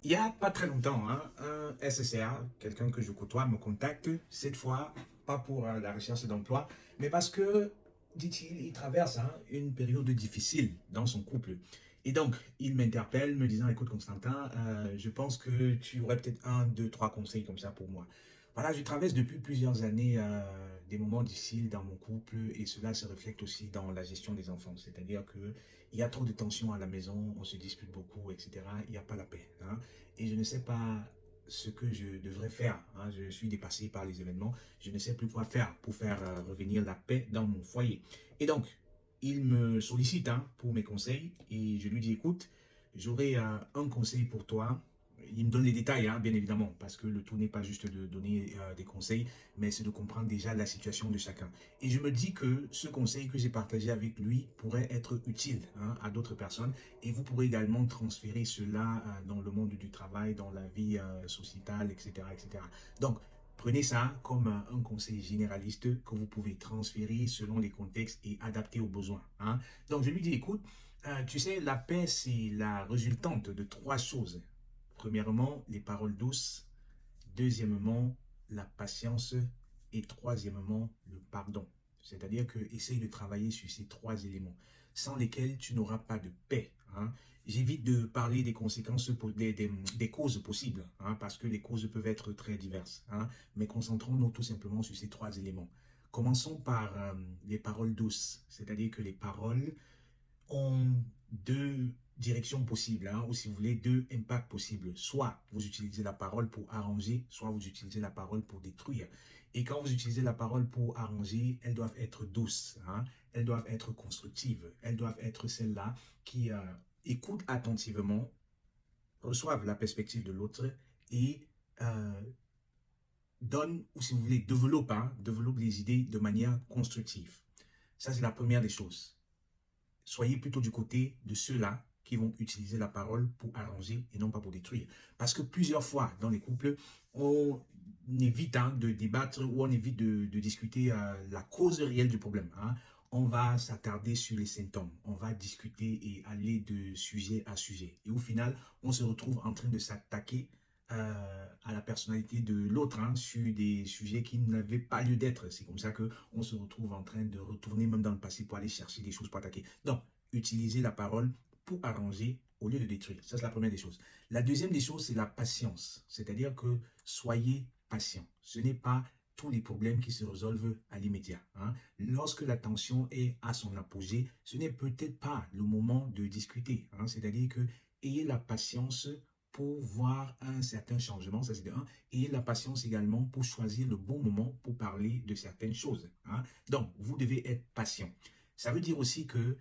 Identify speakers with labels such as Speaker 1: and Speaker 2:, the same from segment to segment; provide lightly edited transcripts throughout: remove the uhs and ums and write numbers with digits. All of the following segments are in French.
Speaker 1: Il n'y a pas très longtemps, hein, un SSA, quelqu'un que je côtoie, me contacte, cette fois, pas pour la recherche d'emploi, mais parce que, dit-il, il traverse une période difficile dans son couple. Et donc, il m'interpelle, me disant, écoute Constantin, je pense que tu aurais peut-être un, deux, trois conseils comme ça pour moi. Voilà, je traverse depuis plusieurs années des moments difficiles dans mon couple et cela se reflète aussi dans la gestion des enfants. C'est-à-dire que il y a trop de tensions à la maison, on se dispute beaucoup, etc. Il n'y a pas la paix, hein. Et je ne sais pas ce que je devrais faire, hein. Je suis dépassé par les événements. Je ne sais plus quoi faire pour faire revenir la paix dans mon foyer. Et donc, il me sollicite pour mes conseils et je lui dis, écoute, j'aurai un conseil pour toi. Il me donne les détails, bien évidemment, parce que le tout n'est pas juste de donner des conseils, mais c'est de comprendre déjà la situation de chacun. Et je me dis que ce conseil que j'ai partagé avec lui pourrait être utile à d'autres personnes et vous pourrez également transférer cela dans le monde du travail, dans la vie sociétale, etc., etc. Donc, prenez ça comme un conseil généraliste que vous pouvez transférer selon les contextes et adapter aux besoins, hein. Donc, je lui dis, écoute, tu sais, la paix, c'est la résultante de trois choses. Premièrement, les paroles douces. Deuxièmement, la patience. Et troisièmement, le pardon. C'est-à-dire que essaye de travailler sur ces trois éléments, sans lesquels tu n'auras pas de paix, hein. J'évite de parler des conséquences, des causes possibles, hein, parce que les causes peuvent être très diverses, hein, mais concentrons-nous tout simplement sur ces trois éléments. Commençons par les paroles douces, c'est-à-dire que les paroles ont deux directions possibles, hein, ou si vous voulez, deux impacts possibles. Soit vous utilisez la parole pour arranger, soit vous utilisez la parole pour détruire. Et quand vous utilisez la parole pour arranger, elles doivent être douces, hein, elles doivent être constructives, elles doivent être celles-là qui écoutent attentivement, reçoivent la perspective de l'autre et euh, donnent, ou si vous voulez, développent les idées de manière constructive. Ça, c'est la première des choses. Soyez plutôt du côté de ceux-là qui vont utiliser la parole pour arranger et non pas pour détruire. Parce que plusieurs fois dans les couples, on évite de débattre ou on évite de discuter la cause réelle du problème, hein. On va s'attarder sur les symptômes, on va discuter et aller de sujet à sujet. Et au final, on se retrouve en train de s'attaquer à la personnalité de l'autre, hein, sur des sujets qui n'avaient pas lieu d'être. C'est comme ça qu'on se retrouve en train de retourner même dans le passé pour aller chercher des choses pour attaquer. Donc, utiliser la parole pour arranger au lieu de détruire. Ça, c'est la première des choses. La deuxième des choses, c'est la patience. C'est-à-dire que soyez patient. Ce n'est pas tous les problèmes qui se résolvent à l'immédiat, hein. Lorsque la tension est à son apogée, ce n'est peut-être pas le moment de discuter, hein. C'est-à-dire que ayez la patience pour voir un certain changement, ça c'est de un. Ayez la patience également pour choisir le bon moment pour parler de certaines choses, hein. Donc, vous devez être patient. Ça veut dire aussi que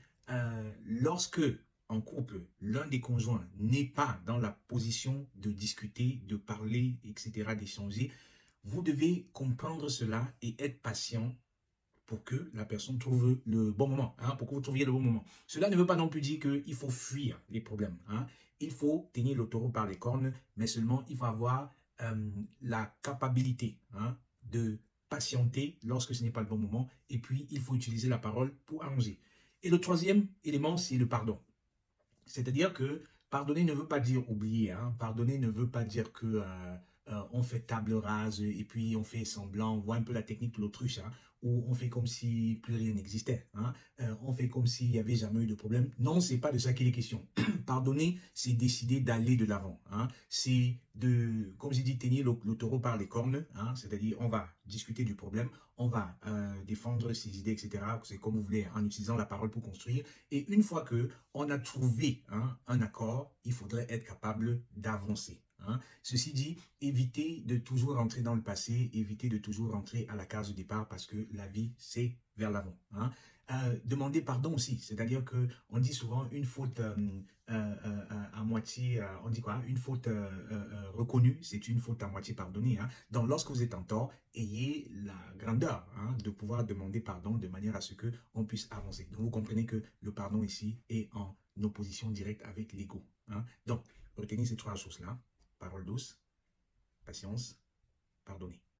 Speaker 1: lorsque en couple, l'un des conjoints n'est pas dans la position de discuter, de parler, etc., d'échanger, vous devez comprendre cela et être patient pour que la personne trouve le bon moment, hein, pour que vous trouviez le bon moment. Cela ne veut pas non plus dire qu'il faut fuir les problèmes, hein. Il faut tenir le taureau par les cornes, mais seulement il faut avoir la capacité, hein, de patienter lorsque ce n'est pas le bon moment, et puis il faut utiliser la parole pour arranger. Et le troisième élément, c'est le pardon. C'est-à-dire que pardonner ne veut pas dire oublier, hein. Pardonner ne veut pas dire que on fait table rase et puis on fait semblant, on voit un peu la technique de l'autruche, hein, où on fait comme si plus rien n'existait, hein. On fait comme s'il n'y avait jamais eu de problème. Non, c'est pas de ça qu'il est question. Pardonner, c'est décider d'aller de l'avant, hein. C'est de, comme j'ai dit, tenir le taureau par les cornes, hein. C'est-à-dire on va discuter du problème, on va défendre ses idées, etc. C'est comme vous voulez, en utilisant la parole pour construire. Et une fois que on a trouvé un accord, il faudrait être capable d'avancer, hein. Ceci dit, évitez de toujours rentrer dans le passé, évitez de toujours rentrer à la case de départ parce que la vie, c'est vers l'avant, hein. Demandez pardon aussi, c'est-à-dire que on dit souvent une faute à moitié, on dit quoi? Une faute reconnue, c'est une faute à moitié pardonnée, hein. Donc, lorsque vous êtes en tort, ayez la grandeur, hein, de pouvoir demander pardon de manière à ce que on puisse avancer. Donc, vous comprenez que le pardon ici est en opposition directe avec l'ego, hein. Donc, retenez ces trois choses-là: parole douce, patience, pardonner.